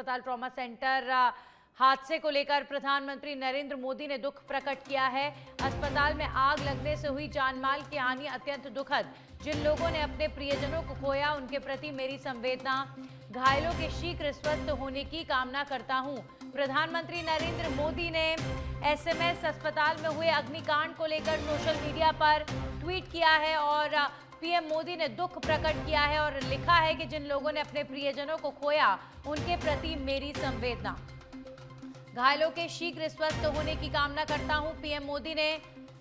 अस्पताल trauma centre हादसे को लेकर प्रधानमंत्री नरेंद्र मोदी ने दुख प्रकट किया है। अस्पताल में आग लगने से हुई जानमाल की हानि अत्यंत दुखद। जिन लोगों ने अपने प्रियजनों को खोया उनके प्रति मेरी संवेदना। घायलों के शीघ्र स्वस्थ होने की कामना करता हूं। प्रधानमंत्री नरेंद्र मोदी ने एसएमएस अस्पताल में हुए अग्निकांड को लेकर सोशल मीडिया पर ट्वीट किया है और पीएम मोदी ने दुख प्रकट किया है और लिखा है कि जिन लोगों ने अपने प्रियजनों को खोया उनके प्रति मेरी संवेदना। घायलों के शीघ्र स्वस्थ होने की कामना करता हूं। पीएम मोदी ने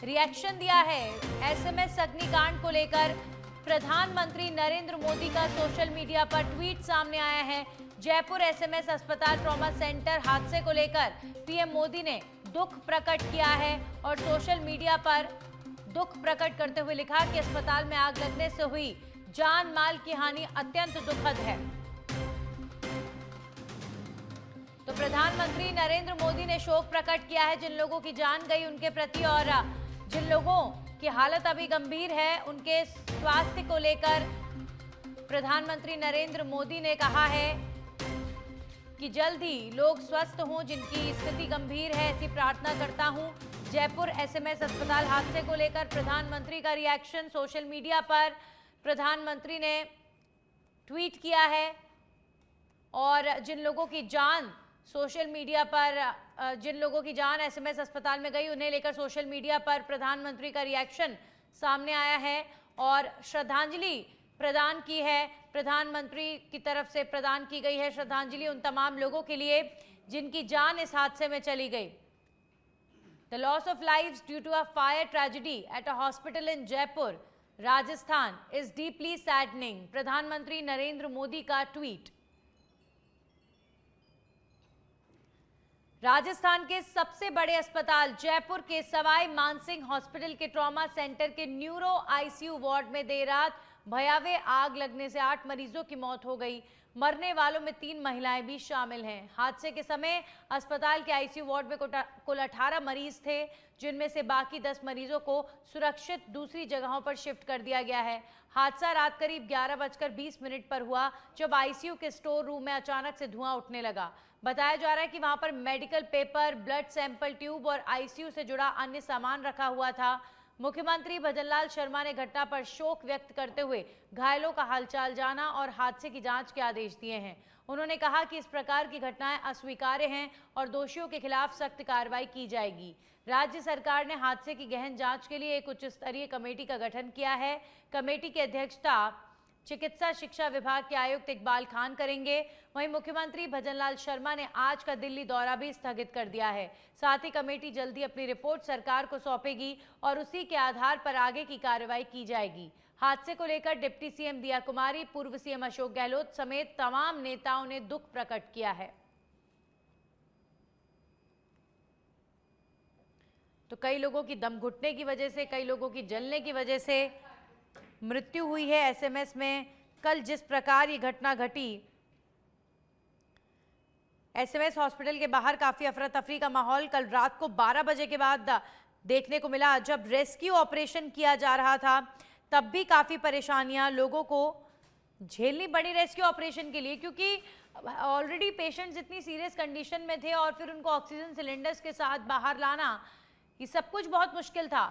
रिएक्शन दिया है एसएमएस अग्निकांड को लेकर। प्रधानमंत्री नरेंद्र मोदी का सोशल मीडिया पर ट्वीट सामने आया है। जयपुर एसएमएस अस्पताल ट्रॉमा सेंटर हादसे को लेकर पीएम मोदी ने दुख प्रकट किया है और सोशल मीडिया पर दुख प्रकट करते हुए लिखा कि अस्पताल में आग लगने से हुई जान माल की हानि अत्यंत दुखद है। तो प्रधानमंत्री नरेंद्र मोदी ने शोक प्रकट किया है जिन लोगों की जान गई उनके प्रति और जिन लोगों की हालत अभी गंभीर है उनके स्वास्थ्य को लेकर प्रधानमंत्री नरेंद्र मोदी ने कहा है कि जल्द ही लोग स्वस्थ हों। जिनकी स्थिति गंभीर है ऐसी प्रार्थना करता हूं। जयपुर एसएमएस अस्पताल हादसे को लेकर प्रधानमंत्री का रिएक्शन सोशल मीडिया पर प्रधानमंत्री ने ट्वीट किया है और जिन लोगों की जान सोशल मीडिया पर जिन लोगों की जान एसएमएस अस्पताल में गई उन्हें लेकर सोशल मीडिया पर प्रधानमंत्री का रिएक्शन सामने आया है और श्रद्धांजलि प्रदान की है। प्रधानमंत्री की तरफ से प्रदान की गई है श्रद्धांजलि उन तमाम लोगों के लिए जिनकी जान इस हादसे में चली गई। The loss of lives due to a fire tragedy at a hospital in Jaipur, Rajasthan is deeply saddening. प्रधानमंत्री नरेंद्र मोदी का ट्वीट। राजस्थान के सबसे बड़े अस्पताल जयपुर के सवाई मानसिंह हॉस्पिटल के ट्रॉमा सेंटर के न्यूरो आईसीयू वार्ड में देर रात भयावह आग लगने से 8 मरीजों की मौत हो गई। मरने वालों में 3 महिलाएं भी शामिल हैं। हादसे के समय अस्पताल के आईसीयू वार्ड में कुल 18 मरीज थे जिनमें से बाकी 10 मरीजों को सुरक्षित दूसरी जगहों पर शिफ्ट कर दिया गया है। हादसा रात करीब 11:20 पर हुआ जब आईसीयू के स्टोर रूम में अचानक से धुआं उठने लगा। बताया जा रहा है कि वहां पर medical paper, blood sample tube और आईसीयू से जुड़ा अन्य सामान रखा हुआ था। मुख्यमंत्री भजनलाल शर्मा ने घटना पर शोक व्यक्त करते हुए घायलों का हालचाल जाना और हादसे की जांच के आदेश दिए हैं। उन्होंने कहा कि इस प्रकार की घटनाएं अस्वीकार्य हैं और दोषियों के खिलाफ सख्त कार्रवाई की जाएगी। राज्य सरकार ने हादसे की गहन जांच के लिए एक उच्च स्तरीय कमेटी का गठन किया है। कमेटी की अध्यक्षता चिकित्सा शिक्षा विभाग के आयुक्त इकबाल खान करेंगे। वहीं मुख्यमंत्री भजनलाल शर्मा ने आज का दिल्ली दौरा भी स्थगित कर दिया है। साथ ही कमेटी जल्दी अपनी रिपोर्ट सरकार को सौंपेगी और उसी के आधार पर आगे की कार्रवाई की जाएगी। हादसे को लेकर डिप्टी सीएम दिया कुमारी, पूर्व सीएम अशोक गहलोत समेत तमाम नेताओं ने दुख प्रकट किया है। तो कई लोगों की दम घुटने की वजह से, कई लोगों की जलने की वजह से मृत्यु हुई है। एसएमएस में कल जिस प्रकार ये घटना घटी, एसएमएस हॉस्पिटल के बाहर काफी अफरा तफरी का माहौल कल रात को 12 बजे के बाद देखने को मिला। जब रेस्क्यू ऑपरेशन किया जा रहा था तब भी काफी परेशानियां लोगों को झेलनी पड़ी रेस्क्यू ऑपरेशन के लिए, क्योंकि ऑलरेडी पेशेंट्स इतनी सीरियस कंडीशन में थे और फिर उनको ऑक्सीजन सिलेंडर्स के साथ बाहर लाना, ये सब कुछ बहुत मुश्किल था।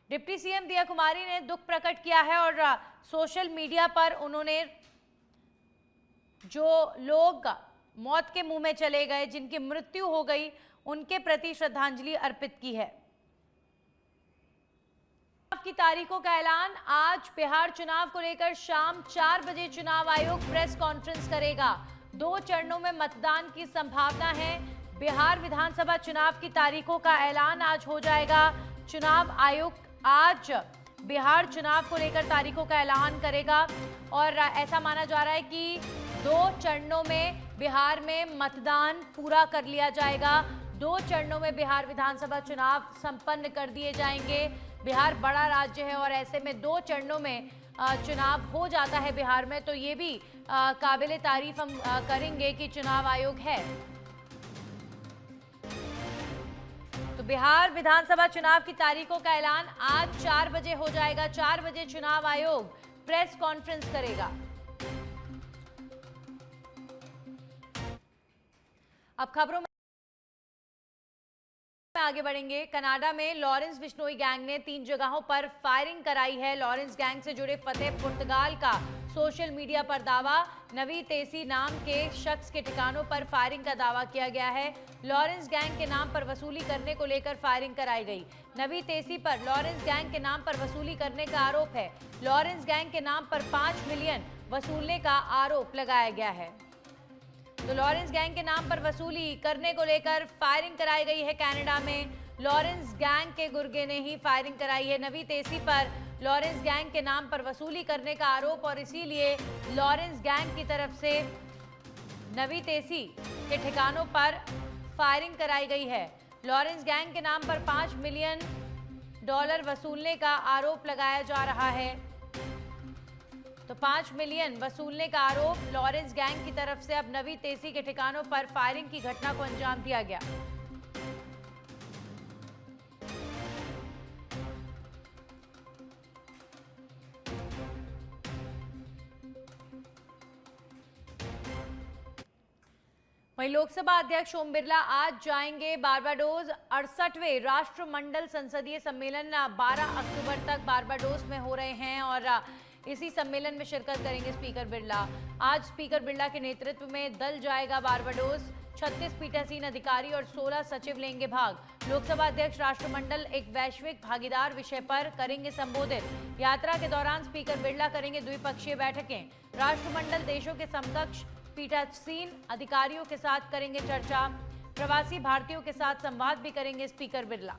डिप्टी सीएम दिया कुमारी ने दुख प्रकट किया है और सोशल मीडिया पर उन्होंने जो लोग मौत के मुंह में चले गए, जिनकी मृत्यु हो गई, उनके प्रति श्रद्धांजलि अर्पित की है। की तारीखों का ऐलान आज बिहार चुनाव को लेकर शाम 4 बजे चुनाव आयोग प्रेस कॉन्फ्रेंस करेगा। 2 चरणों में मतदान की संभावना है। बिहार विधानसभा चुनाव की तारीखों का ऐलान आज हो जाएगा। चुनाव आयोग आज बिहार चुनाव को लेकर तारीखों का ऐलान करेगा और ऐसा माना जा रहा है कि 2 चरणों में बिहार में मतदान पूरा कर लिया जाएगा। 2 चरणों में बिहार विधानसभा चुनाव संपन्न कर दिए जाएंगे। बिहार बड़ा राज्य है और ऐसे में 2 चरणों में चुनाव हो जाता है बिहार में, तो ये भी काबिले तारीफ हम करेंगे कि चुनाव आयोग है। तो बिहार विधानसभा चुनाव की तारीखों का ऐलान आज 4 बजे हो जाएगा। 4 बजे चुनाव आयोग प्रेस कॉन्फ्रेंस करेगा। अब खबरों में आगे बढ़ेंगे। कनाडा में लॉरेंस बिश्नोई गैंग ने 3 जगहों पर फायरिंग कराई है। लॉरेंस गैंग से जुड़े फतेह पुर्तगाल का सोशल मीडिया पर दावा। नवी तेसी नाम के शख्स के ठिकानों पर फायरिंग का दावा किया गया है। लॉरेंस गैंग के नाम पर वसूली करने को लेकर फायरिंग कराई गई। नवी तेसी पर लॉरेंस गैंग के नाम पर वसूली करने का आरोप है। लॉरेंस गैंग के नाम पर 5 मिलियन वसूलने का आरोप लगाया गया है। तो लॉरेंस गैंग के नाम पर वसूली करने को लेकर फायरिंग कराई गई है कनाडा में। लॉरेंस गैंग के गुर्गे ने ही फायरिंग कराई है। नवी तेसी पर लॉरेंस गैंग के नाम पर वसूली करने का आरोप और इसीलिए लॉरेंस गैंग की तरफ से नवी तेसी के ठिकानों पर फायरिंग कराई गई है। लॉरेंस गैंग के नाम पर $5 मिलियन वसूलने का आरोप लगाया जा रहा है। तो 5 मिलियन वसूलने का आरोप लॉरेंस गैंग की तरफ से अब नवी तेसी के ठिकानों पर फायरिंग की घटना को अंजाम दिया गया। वहीं लोकसभा अध्यक्ष ओम बिरला आज जाएंगे बारबाडोस। 68वें राष्ट्रमंडल संसदीय सम्मेलन 12 अक्टूबर तक बारबाडोस में हो रहे हैं और इसी सम्मेलन में शिरकत करेंगे स्पीकर बिरला। आज स्पीकर बिरला के नेतृत्व में दल जाएगा बारबाडोस। 36 पीठासीन अधिकारी और 16 सचिव लेंगे भाग। लोकसभा अध्यक्ष राष्ट्रमंडल एक वैश्विक भागीदार विषय पर करेंगे संबोधित। यात्रा के दौरान स्पीकर बिरला करेंगे द्विपक्षीय बैठकें। राष्ट्रमंडल देशों के समकक्ष पीठासीन अधिकारियों के साथ करेंगे चर्चा। प्रवासी भारतीयों के साथ संवाद भी करेंगे स्पीकर बिरला।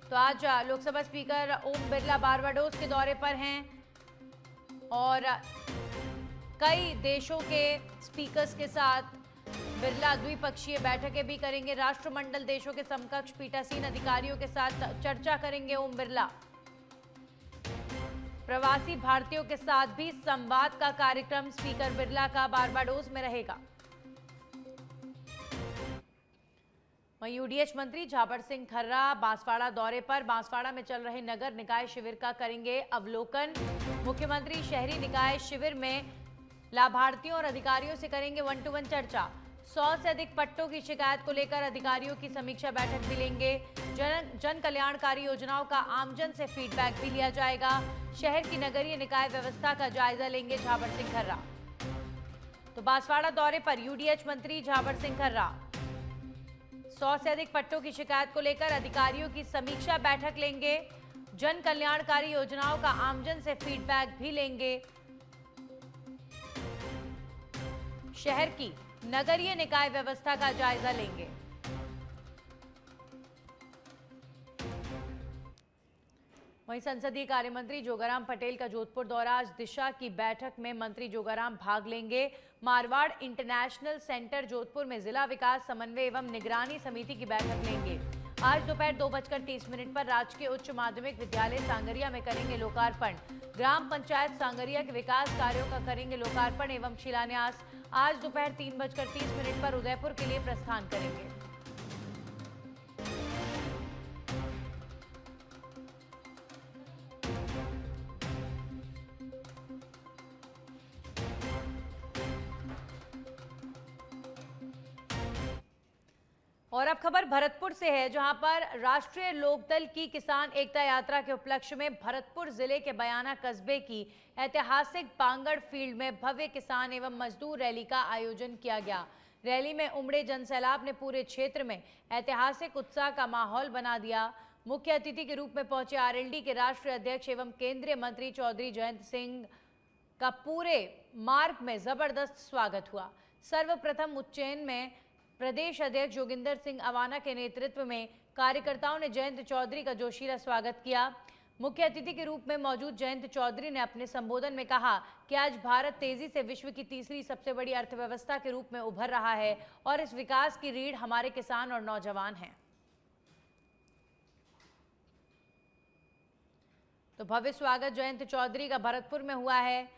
तो आज लोकसभा स्पीकर ओम बिरला बारबाडोस के दौरे पर हैं और कई देशों के स्पीकर्स के साथ बिरला द्विपक्षीय बैठकें भी करेंगे। राष्ट्रमंडल देशों के समकक्ष पीठासीन अधिकारियों के साथ चर्चा करेंगे ओम बिरला। प्रवासी भारतीयों के साथ भी संवाद का कार्यक्रम स्पीकर बिरला का बारबाडोस में रहेगा। वहीं यूडीएच मंत्री झाबड़ सिंह खर्रा बांसवाड़ा दौरे पर। बांसवाड़ा में चल रहे नगर निकाय शिविर का करेंगे अवलोकन। मुख्यमंत्री शहरी निकाय शिविर में लाभार्थियों और अधिकारियों से करेंगे 1-to-1 चर्चा। 100 से अधिक पट्टों की शिकायत को लेकर अधिकारियों की समीक्षा बैठक भी लेंगे। जन कल्याणकारी योजनाओं का आमजन से फीडबैक भी लिया जाएगा। शहर की नगरीय निकाय व्यवस्था का जायजा लेंगे झाबड़ सिंह खर्रा। तो बांसवाड़ा दौरे पर यूडीएच मंत्री झाबड़ सिंह खर्रा 100 से अधिक पट्टों की शिकायत को लेकर अधिकारियों की समीक्षा बैठक लेंगे। जन कल्याणकारी योजनाओं का आमजन से फीडबैक भी लेंगे। शहर की नगरीय निकाय व्यवस्था का जायजा लेंगे। वहीं संसदीय कार्य मंत्री जोगाराम पटेल का जोधपुर दौरा। आज दिशा की बैठक में मंत्री जोगाराम भाग लेंगे। मारवाड़ इंटरनेशनल सेंटर जोधपुर में जिला विकास समन्वय एवं निगरानी समिति की बैठक लेंगे। आज दोपहर 2:30 पर राजकीय उच्च माध्यमिक विद्यालय सांगरिया में करेंगे लोकार्पण। ग्राम पंचायत सांगरिया के विकास कार्यों का करेंगे लोकार्पण एवं शिलान्यास। आज दोपहर 3:30 पर उदयपुर के लिए प्रस्थान करेंगे। और अब खबर भरतपुर से है, जहां पर राष्ट्रीय लोकदल की किसान एकता यात्रा के उपलक्ष्य में भरतपुर जिले के बयाना कस्बे की ऐतिहासिक बांगड़ फील्ड में भव्य किसान एवं मजदूर रैली का आयोजन किया गया। रैली में उमड़े जनसैलाब ने पूरे क्षेत्र में ऐतिहासिक उत्साह का माहौल बना दिया। मुख्य अतिथि के रूप में पहुंचे आरएलडी के राष्ट्रीय अध्यक्ष एवं केंद्रीय मंत्री चौधरी जयंत सिंह का पूरे मार्ग में जबरदस्त स्वागत हुआ। सर्वप्रथम उज्जैन में प्रदेश अध्यक्ष जोगिंदर सिंह अवाना के नेतृत्व में कार्यकर्ताओं ने जयंत चौधरी का जोशीला स्वागत किया। मुख्य अतिथि के रूप में मौजूद जयंत चौधरी ने अपने संबोधन में कहा कि आज भारत तेजी से विश्व की तीसरी सबसे बड़ी अर्थव्यवस्था के रूप में उभर रहा है और इस विकास की रीढ़ हमारे किसान और नौजवान हैं। तो भव्य स्वागत जयंत चौधरी का भरतपुर में हुआ है।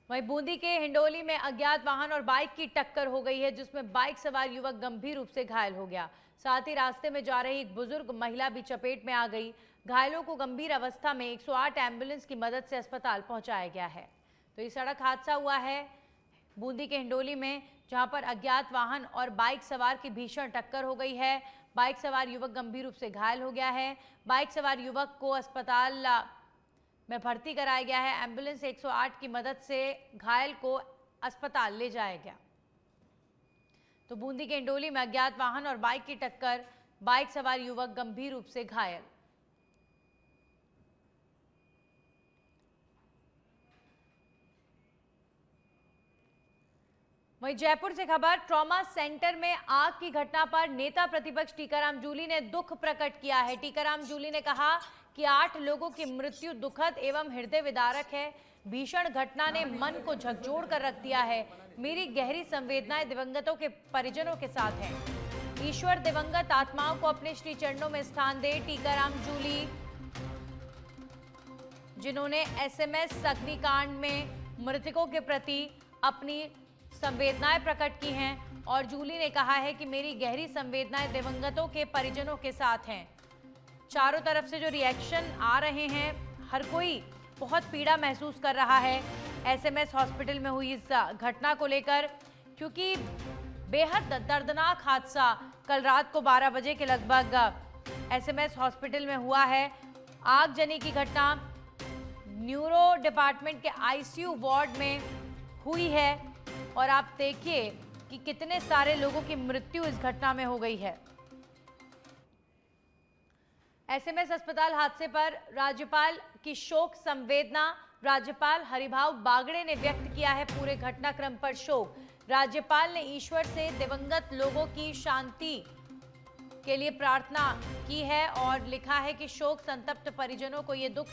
वहीं बूंदी के हिंडोली में अज्ञात वाहन और बाइक की टक्कर हो गई है, जिसमें बाइक सवार युवक गंभीर रूप से घायल हो गया। साथ ही रास्ते में जा रही एक बुजुर्ग महिला भी चपेट में आ गई। घायलों को गंभीर अवस्था में 108 एम्बुलेंस की मदद से अस्पताल पहुंचाया गया है। तो ये सड़क हादसा हुआ है बूंदी के हिंडोली में, जहां पर अज्ञात वाहन और बाइक सवार की भीषण टक्कर हो गई है। बाइक सवार युवक गंभीर रूप से घायल हो गया है। बाइक सवार युवक को अस्पताल में भर्ती कराया गया है। एम्बुलेंस 108 की मदद से घायल को अस्पताल ले जाया गया। तो बूंदी के इंडोली में अज्ञात वाहन और बाइक की टक्कर, बाइक सवार युवक गंभीर रूप से घायल। वहीं जयपुर से खबर, ट्रॉमा सेंटर में आग की घटना पर नेता प्रतिपक्ष टीकाराम जूली ने दुख प्रकट किया है। टीकाराम जूली ने कहा कि 8 लोगों की मृत्यु दुखद एवं हृदय विदारक है। भीषण घटना ने मन को झकझोर कर रख दिया है। मेरी गहरी संवेदनाएं दिवंगतों के परिजनों के साथ हैं। ईश्वर दिवंगत आत्माओं को अपने श्री चरणों में स्थान दे। टीकाराम जूली, जिन्होंने एसएमएस अग्निकांड में मृतकों के प्रति अपनी संवेदनाएं प्रकट की हैं, और जूली ने कहा है कि मेरी गहरी संवेदनाएं दिवंगतों के परिजनों के साथ हैं। चारों तरफ से जो रिएक्शन आ रहे हैं, हर कोई बहुत पीड़ा महसूस कर रहा है एसएमएस हॉस्पिटल में हुई इस घटना को लेकर, क्योंकि बेहद दर्दनाक हादसा कल रात को 12 बजे के लगभग एसएमएस हॉस्पिटल में हुआ है। आगजनी की घटना न्यूरो डिपार्टमेंट के आईसीयू वार्ड में हुई है, और आप देखिए कि कितने सारे लोगों की मृत्यु इस घटना में हो गई है। एसएमएस अस्पताल हादसे पर राज्यपाल की शोक संवेदना, राज्यपाल हरिभाव बागड़े ने व्यक्त किया है पूरे घटनाक्रम पर शोक। राज्यपाल ने ईश्वर से दिवंगत लोगों की शांति के लिए प्रार्थना की है और लिखा है कि शोक संतप्त परिजनों को ये दुख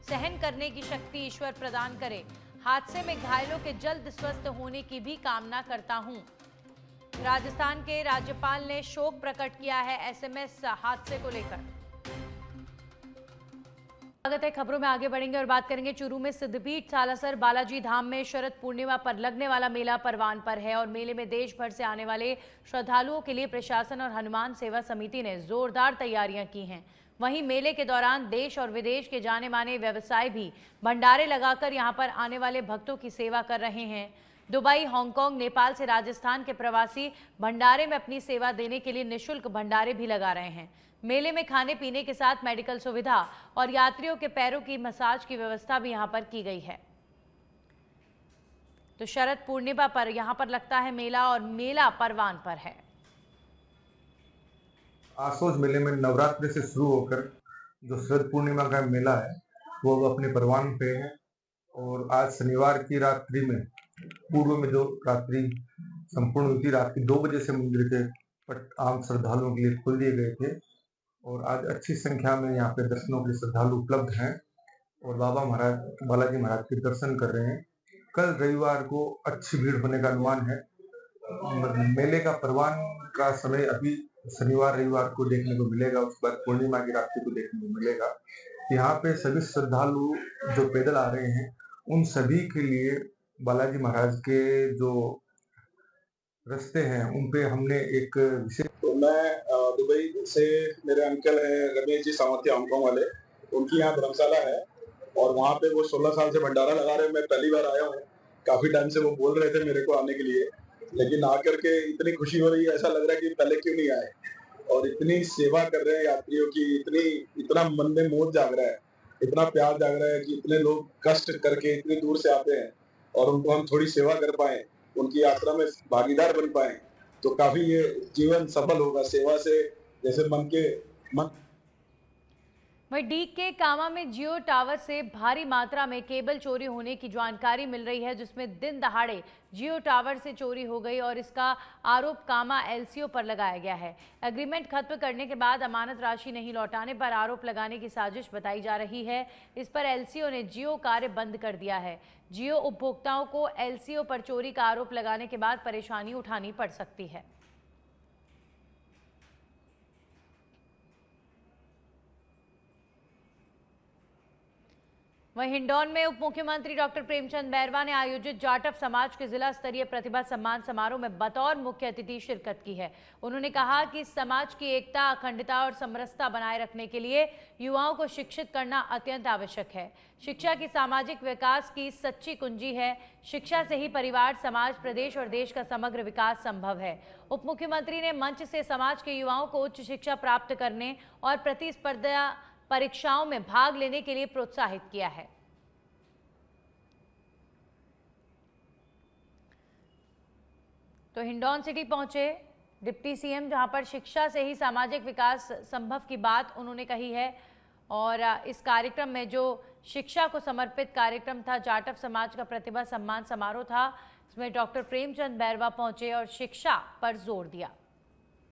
सहन करने की शक्ति ईश्वर प्रदान करे। हादसे में घायलों के जल्द स्वस्थ होने की भी कामना करता हूं। राजस्थान के राज्यपाल ने शोक प्रकट किया है एसएमएस हादसे को लेकर। स्वागत है, खबरों में आगे बढ़ेंगे और बात करेंगे चूरू में सिद्धपीठ सालासर बालाजी धाम में शरद पूर्णिमा पर लगने वाला मेला परवान पर है, और मेले में देश भर से आने वाले श्रद्धालुओं के लिए प्रशासन और हनुमान सेवा समिति ने जोरदार तैयारियां की हैं। वहीं मेले के दौरान देश और विदेश के जाने माने व्यवसाय भी भंडारे लगाकर यहां पर आने वाले भक्तों की सेवा कर रहे हैं। दुबई, हांगकांग, नेपाल से राजस्थान के प्रवासी भंडारे में अपनी सेवा देने के लिए निःशुल्क भंडारे भी लगा रहे हैं। मेले में खाने पीने के साथ मेडिकल सुविधा और यात्रियों के पैरों की मसाज की व्यवस्था भी यहां पर की गई है। तो शरद पूर्णिमा पर यहां पर लगता है मेला, और मेला परवान पर है। आसोज मेले में नवरात्रि से शुरू होकर जो शरद पूर्णिमा का मेला है वो अपने परवान पे है, और आज शनिवार की रात्रि में पूर्व में जो रात्रि संपूर्ण हुई थी, रात के 2 बजे से मंदिर के पट आम श्रद्धालुओं के लिए खोल दिए गए थे, और आज अच्छी संख्या में यहाँ पे दर्शनों के लिए श्रद्धालु उपलब्ध हैं और बाबा महाराज बालाजी महाराज के दर्शन कर रहे हैं। कल रविवार को अच्छी भीड़ होने का अनुमान है। मेले का परवान का समय अभी शनिवार रविवार को देखने को मिलेगा, उसके बाद पूर्णिमा की रात्रि को देखने को मिलेगा। यहाँ पे सभी श्रद्धालु जो पैदल आ रहे हैं उन सभी के लिए बालाजी महाराज के जो रास्ते हैं उन पे हमने एक विशेष, तो मैं दुबई से, मेरे अंकल हैं रमेश जी सावंती हांगकांग वाले, उनकी यहाँ धर्मशाला है और वहाँ पे वो 16 साल से भंडारा लगा रहे हैं। मैं पहली बार आया हूँ, काफी टाइम से वो बोल रहे थे मेरे को आने के लिए, लेकिन आकर के इतनी खुशी हो रही है, ऐसा लग रहा है कि पहले क्यों नहीं आए। और इतनी सेवा कर रहे हैं यात्रियों की, इतना मन में मोह जाग रहा है, इतना प्यार जाग रहा है कि इतने लोग कष्ट करके इतनी दूर से आते हैं और उनको हम थोड़ी सेवा कर पाए, उनकी यात्रा में भागीदार बन पाए, तो काफी ये जीवन सफल होगा सेवा से। जैसे मन वहीं डी के कामा में जियो टावर से भारी मात्रा में केबल चोरी होने की जानकारी मिल रही है, जिसमें दिन दहाड़े जियो टावर से चोरी हो गई और इसका आरोप कामा एलसीओ पर लगाया गया है। एग्रीमेंट खत्म करने के बाद अमानत राशि नहीं लौटाने पर आरोप लगाने की साजिश बताई जा रही है। इस पर एलसीओ ने जियो कार्य बंद कर दिया है। जियो उपभोक्ताओं को एलसीओ पर चोरी का आरोप लगाने के बाद परेशानी उठानी पड़ सकती है। वहीं हिंडौन में उप मुख्यमंत्री डॉक्टर प्रेमचंद बैरवा ने आयोजित जाटव समाज के जिला स्तरीय प्रतिभा सम्मान समारोह में बतौर मुख्य अतिथि शिरकत की है। उन्होंने कहा कि समाज की एकता, अखंडता और समरसता बनाए रखने के लिए युवाओं को शिक्षित करना अत्यंत आवश्यक है। शिक्षा की सामाजिक विकास की सच्ची कुंजी है। शिक्षा से ही परिवार, समाज, प्रदेश और देश का समग्र विकास संभव है। उप मुख्यमंत्री ने मंच से समाज के युवाओं को उच्च शिक्षा प्राप्त करने और प्रतिस्पर्धा परीक्षाओं में भाग लेने के लिए प्रोत्साहित किया है। तो हिंडौन सिटी पहुंचे डिप्टी सीएम, जहां पर शिक्षा से ही सामाजिक विकास संभव की बात उन्होंने कही है। और इस कार्यक्रम में जो शिक्षा को समर्पित कार्यक्रम था, जाटव समाज का प्रतिभा सम्मान समारोह था, इसमें डॉक्टर प्रेमचंद बैरवा पहुंचे और शिक्षा पर जोर दिया।